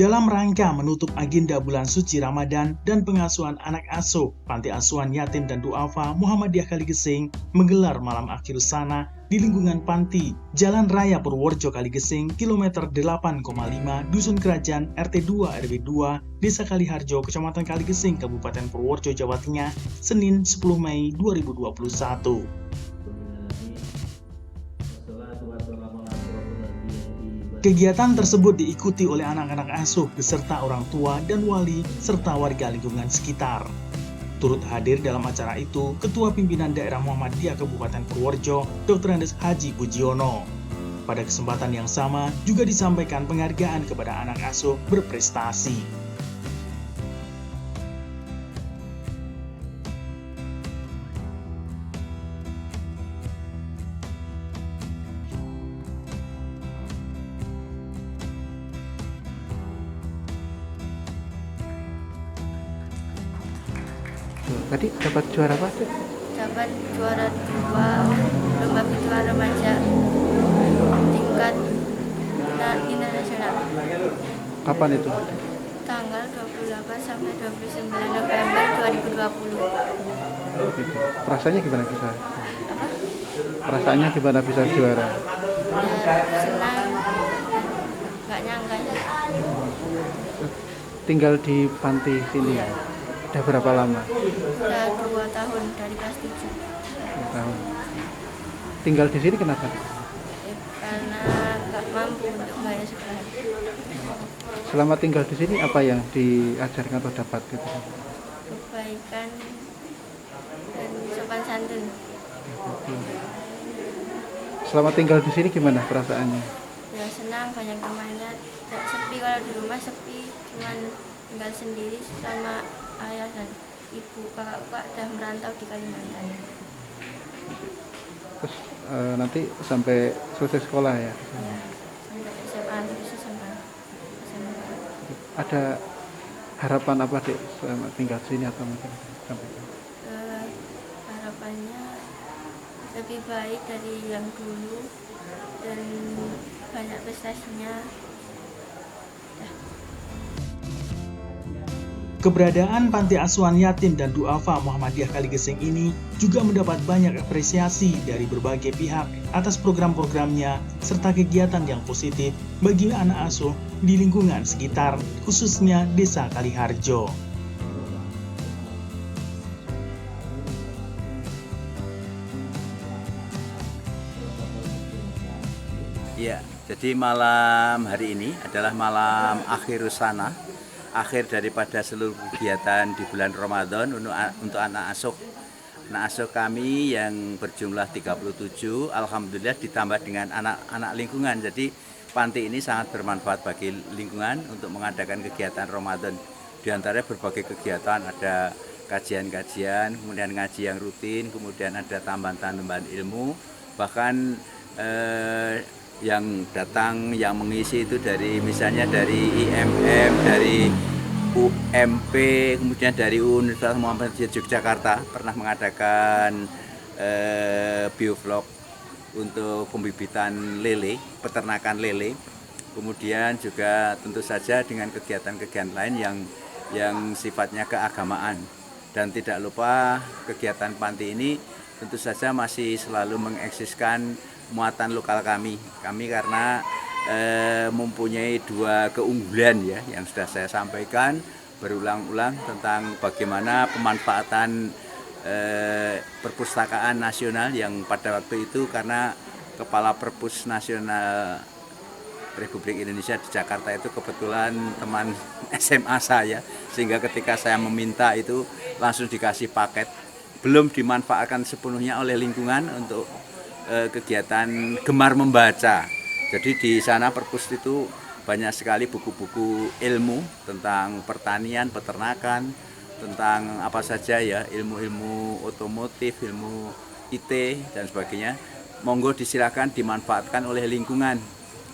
Dalam rangka menutup agenda bulan suci Ramadan dan pengasuhan anak asuh, Panti Asuhan Yatim dan Duafa Muhammadiyah Kaligesing menggelar malam akhir sana di lingkungan panti Jalan Raya Purworejo Kaligesing, kilometer 8,5 Dusun Kerajaan RT 2 RW 2, Desa Kaliharjo, Kecamatan Kaligesing, Kabupaten Purworejo, Jawa Tengah, Senin 10 Mei 2021. Kegiatan tersebut diikuti oleh anak-anak asuh beserta orang tua dan wali serta warga lingkungan sekitar. Turut hadir dalam acara itu Ketua Pimpinan Daerah Muhammadiyah Kabupaten Purworejo, Dr. Andes Haji Pujiono. Pada kesempatan yang sama juga disampaikan penghargaan kepada anak asuh berprestasi. Tadi dapat juara apa sih? Dapat juara 2 lomba virtual remaja tingkat internasional. Kapan itu? Tanggal 28 sampai 29 November 2020. Perasaannya gimana bisa? Apa? Perasaannya gimana bisa juara? Ya, senang, nggak nyangka ya. Tinggal di panti sini. Iya. Udah berapa lama? Udah 2 tahun dari kelas 7. 2 tahun. Tinggal di sini kenapa? Karena nggak mampu untuk bayar sekolah. Selama tinggal di sini apa yang diajarkan atau dapat gitu? Kebaikan dan sopan santun. Selama tinggal di sini gimana perasaannya? Ya senang, banyak temannya. Tidak sepi, kalau di rumah sepi, cuman tinggal sendiri sama ayah dan ibu. Kakak udah merantau di Kalimantan. Terus nanti sampai selesai sekolah ya? Ya, sampai SMA, terus sampai SMA. Ada harapan apa dek selama tinggal di sini atau mungkin sampai? Harapannya lebih baik dari yang dulu dan banyak prestasinya. Keberadaan Panti Asuhan Yatim dan Duafa Muhammadiyah Kaligesing ini juga mendapat banyak apresiasi dari berbagai pihak atas program-programnya serta kegiatan yang positif bagi anak asuh di lingkungan sekitar, khususnya Desa Kaliharjo. Ya, jadi malam hari ini adalah malam akhir sana, akhir daripada seluruh kegiatan di bulan Ramadan untuk anak asuh kami yang berjumlah 37, alhamdulillah ditambah dengan anak-anak lingkungan. Jadi panti ini sangat bermanfaat bagi lingkungan untuk mengadakan kegiatan Ramadan. Di antaranya berbagai kegiatan, ada kajian-kajian, kemudian ngaji yang rutin, kemudian ada tambahan-tambahan ilmu, bahkan yang datang, yang mengisi itu dari misalnya dari IMM, dari UMP, kemudian dari Universitas Muhammadiyah Yogyakarta pernah mengadakan biovlog untuk pembibitan lele, peternakan lele. Kemudian juga tentu saja dengan kegiatan-kegiatan lain yang sifatnya keagamaan. Dan tidak lupa kegiatan panti ini tentu saja masih selalu mengeksiskan muatan lokal kami karena mempunyai 2 keunggulan ya yang sudah saya sampaikan berulang-ulang tentang bagaimana pemanfaatan perpustakaan nasional yang pada waktu itu karena Kepala Perpus Nasional Republik Indonesia di Jakarta itu kebetulan teman SMA saya, sehingga ketika saya meminta itu langsung dikasih paket, belum dimanfaatkan sepenuhnya oleh lingkungan untuk kegiatan gemar membaca. Jadi di sana perpus itu banyak sekali buku-buku ilmu tentang pertanian, peternakan, tentang apa saja ya, ilmu-ilmu otomotif, ilmu IT dan sebagainya. Monggo disilakan dimanfaatkan oleh lingkungan.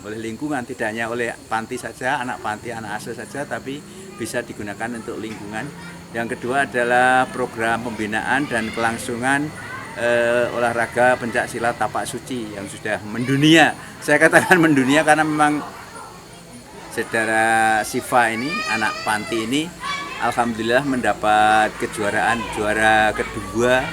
Oleh lingkungan, tidak hanya oleh panti saja, anak panti, anak asuh saja, tapi bisa digunakan untuk lingkungan. Yang kedua adalah program pembinaan dan kelangsungan olahraga pencak silat tapak suci yang sudah mendunia. Saya katakan mendunia karena memang saudara Siva ini, anak panti ini, alhamdulillah mendapat kejuaraan juara kedua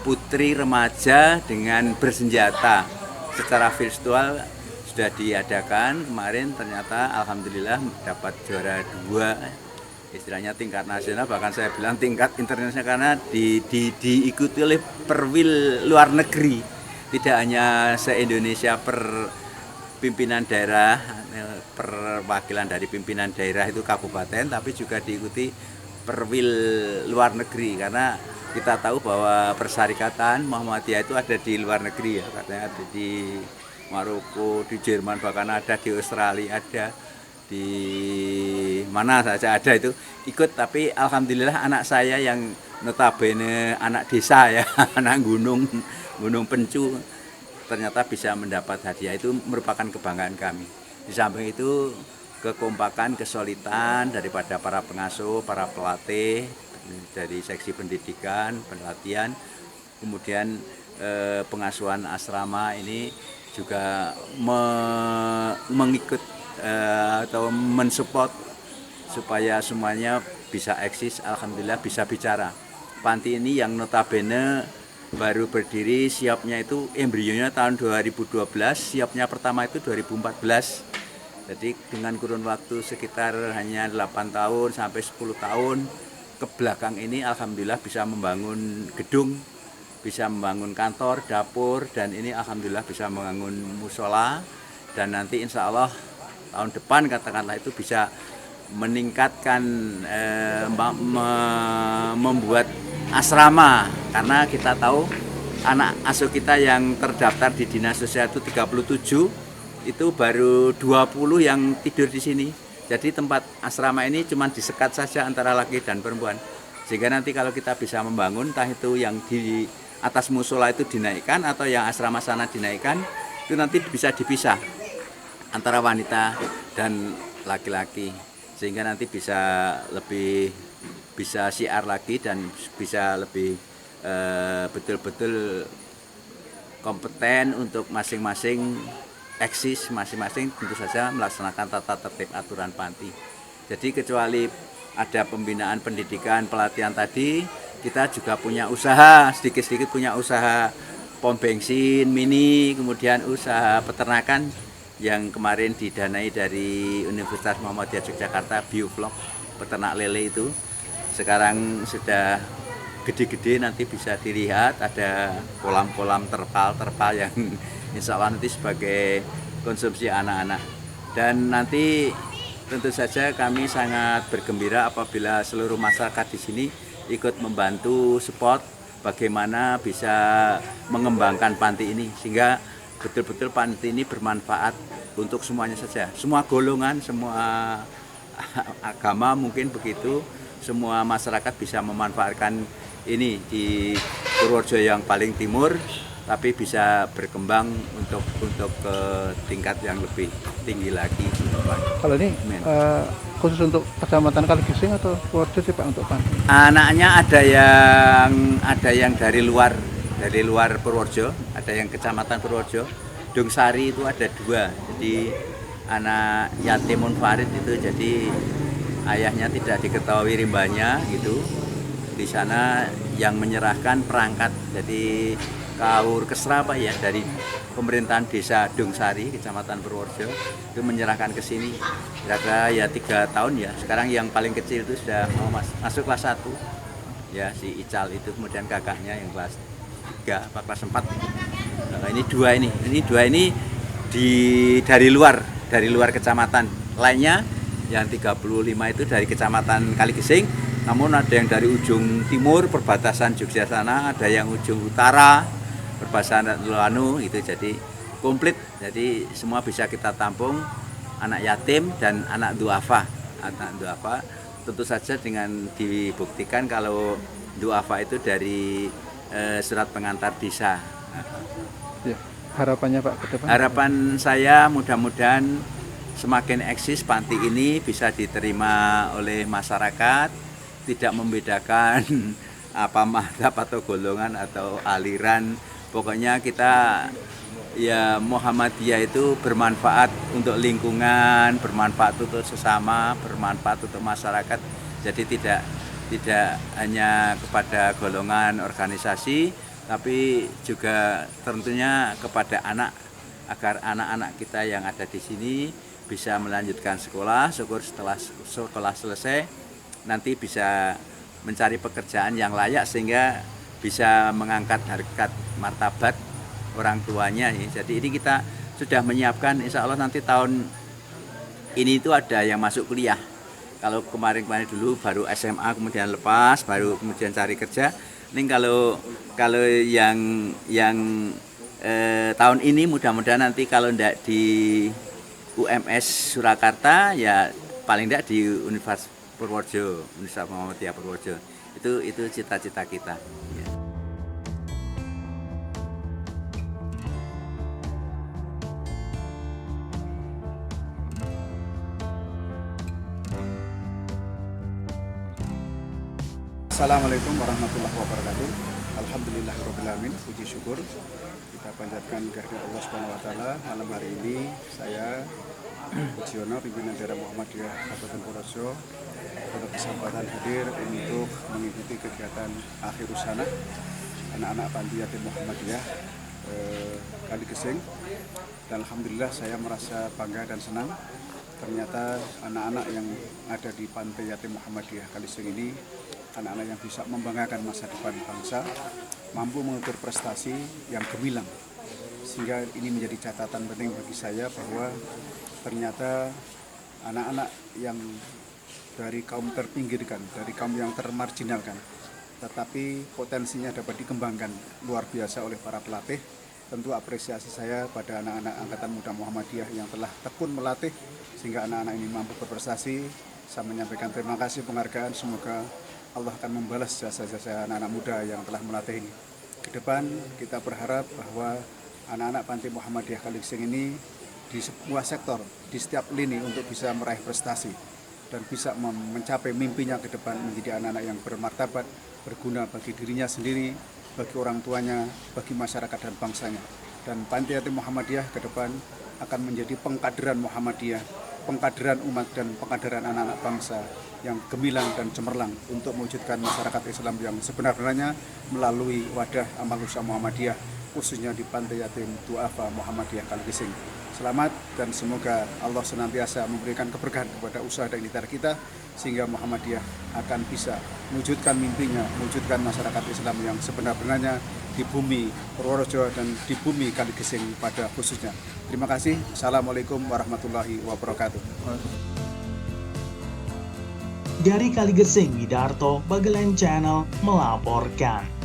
putri remaja dengan bersenjata. Secara virtual sudah diadakan kemarin, ternyata alhamdulillah dapat juara 2, istilahnya tingkat nasional, bahkan saya bilang tingkat internasional, karena diikuti oleh perwil luar negeri, tidak hanya se-Indonesia per pimpinan daerah, perwakilan dari pimpinan daerah itu kabupaten, tapi juga diikuti perwil luar negeri, karena kita tahu bahwa persyarikatan Muhammadiyah itu ada di luar negeri ya, katanya ada di Maroko, di Jerman, bahkan ada di Australia, ada di mana saja ada itu ikut. Tapi alhamdulillah anak saya yang notabene anak desa ya, anak gunung pencu, ternyata bisa mendapat hadiah, itu merupakan kebanggaan kami. Di samping itu kekompakan, kesolidan daripada para pengasuh, para pelatih dari seksi pendidikan, pelatihan, kemudian pengasuhan asrama ini juga mengikut atau mensupport supaya semuanya bisa eksis, alhamdulillah bisa bicara. Panti ini yang notabene baru berdiri, siapnya itu embrionya tahun 2012, siapnya pertama itu 2014. Jadi dengan kurun waktu sekitar hanya 8 tahun sampai 10 tahun ke belakang ini alhamdulillah bisa membangun gedung, bisa membangun kantor, dapur, dan ini alhamdulillah bisa membangun musola, dan nanti insya Allah tahun depan katakanlah itu bisa meningkatkan, membuat asrama, karena kita tahu anak asuh kita yang terdaftar di Dinas Sosial itu 37, itu baru 20 yang tidur di sini. Jadi tempat asrama ini cuma disekat saja antara laki dan perempuan, sehingga nanti kalau kita bisa membangun, entah itu yang di atas musola itu dinaikkan atau yang asrama sana dinaikkan, itu nanti bisa dipisah antara wanita dan laki-laki, sehingga nanti bisa lebih bisa syiar lagi dan bisa lebih betul-betul kompeten untuk masing-masing eksis, masing-masing tentu saja melaksanakan tata tertib aturan panti. Jadi kecuali ada pembinaan pendidikan, pelatihan tadi, kita juga punya usaha, sedikit-sedikit punya usaha pom bensin mini, kemudian usaha peternakan yang kemarin didanai dari Universitas Muhammadiyah Yogyakarta, Bioflok, peternak lele itu. Sekarang sudah gede-gede, nanti bisa dilihat ada kolam-kolam terpal yang insya Allah nanti sebagai konsumsi anak-anak. Dan nanti tentu saja kami sangat bergembira apabila seluruh masyarakat di sini ikut membantu support bagaimana bisa mengembangkan panti ini, sehingga betul-betul panti ini bermanfaat untuk semuanya saja, semua golongan, semua agama mungkin begitu, semua masyarakat bisa memanfaatkan ini di Purworejo yang paling timur, tapi bisa berkembang untuk ke tingkat yang lebih tinggi lagi. Kalau ini khusus untuk Kecamatan Kaligesing atau Purworejo sih Pak untuk panti? Anaknya ada yang dari luar Purworejo, ada yang Kecamatan Purworejo. Dongsari itu ada 2, jadi anak yatim munfarid itu, jadi ayahnya tidak diketahui rimbanya gitu. Di sana yang menyerahkan perangkat, jadi Kaur Kesra Pak ya, dari pemerintahan desa Dongsari, Kecamatan Purworejo, itu menyerahkan ke sini. Kira-kira ya 3 tahun ya. Sekarang yang paling kecil itu sudah mau masuk kelas 1. Ya si Ical itu, kemudian kakaknya yang kelas 3 apa kelas 4. Nah, ini dua ini dari luar kecamatan. Lainnya yang 35 itu dari Kecamatan Kaligesing, namun ada yang dari ujung timur perbatasan Jogja sana, ada yang ujung utara perbatasan Lanu itu, jadi komplit. Jadi semua bisa kita tampung, anak yatim dan anak duafa. Anak duafa tentu saja dengan dibuktikan kalau duafa itu dari surat pengantar desa. Ya, harapannya Pak ke depan? Harapan saya mudah-mudahan semakin eksis panti ini bisa diterima oleh masyarakat, tidak membedakan apa mazhab atau golongan atau aliran. Pokoknya kita ya Muhammadiyah itu bermanfaat untuk lingkungan, bermanfaat untuk sesama, bermanfaat untuk masyarakat. Jadi tidak hanya kepada golongan organisasi, tapi juga tentunya kepada anak, agar anak-anak kita yang ada di sini bisa melanjutkan sekolah, syukur setelah sekolah selesai nanti bisa mencari pekerjaan yang layak sehingga bisa mengangkat harkat martabat orang tuanya. Jadi ini kita sudah menyiapkan, insya Allah nanti tahun ini itu ada yang masuk kuliah. Kalau kemarin dulu baru SMA kemudian lepas, baru kemudian cari kerja. Ini kalau yang tahun ini mudah-mudahan nanti kalau tidak di UMS Surakarta ya paling tidak di Universitas Purworejo, Universitas Muhammadiyah Purworejo. Itu cita-cita kita. Ya. Assalamualaikum warahmatullahi wabarakatuh. Alhamdulillahirrahmanirrahim. Puji syukur kita panjatkan kehadirat Allah Subhanahu wa taala. Malam hari ini saya Budiono, pimpinan daerah Muhammadiyah Kabupaten Purworejo, berkesempatan hadir untuk mengikuti kegiatan akhir usana anak-anak panti yatim Muhammadiyah Kaligesing. Dan alhamdulillah saya merasa bangga dan senang. Ternyata anak-anak yang ada di panti yatim Muhammadiyah Kaligesing ini anak-anak yang bisa membanggakan masa depan bangsa, mampu mengukur prestasi yang gemilang. Sehingga ini menjadi catatan penting bagi saya bahwa ternyata anak-anak yang dari kaum terpinggirkan, dari kaum yang termarginalkan, tetapi potensinya dapat dikembangkan luar biasa oleh para pelatih. Tentu apresiasi saya pada anak-anak Angkatan Muda Muhammadiyah yang telah tekun melatih sehingga anak-anak ini mampu berprestasi. Saya menyampaikan terima kasih, penghargaan, semoga Allah akan membalas jasa-jasa anak-anak muda yang telah melatih ini. Ke depan kita berharap bahwa anak-anak panti Muhammadiyah Kaligesing ini di sebuah sektor, di setiap lini untuk bisa meraih prestasi dan bisa mencapai mimpinya ke depan menjadi anak-anak yang bermartabat, berguna bagi dirinya sendiri, bagi orang tuanya, bagi masyarakat dan bangsanya. Dan panti yatim Muhammadiyah ke depan akan menjadi pengkaderan Muhammadiyah, pengkaderan umat dan pengkaderan anak-anak bangsa yang gemilang dan cemerlang untuk mewujudkan masyarakat Islam yang sebenarnya melalui wadah amal usaha Muhammadiyah, khususnya di Panti Yatim Du'afa Muhammadiyah Kaligesing. Selamat dan semoga Allah senantiasa memberikan keberkahan kepada usaha dan ikhtiar kita sehingga Muhammadiyah akan bisa mewujudkan mimpinya, mewujudkan masyarakat Islam yang sebenar-benarnya di bumi Purworejo dan di bumi Kaligesing pada khususnya. Terima kasih. Assalamualaikum warahmatullahi wabarakatuh. Dari Kaligesing, Widarto, Bagelen Channel melaporkan.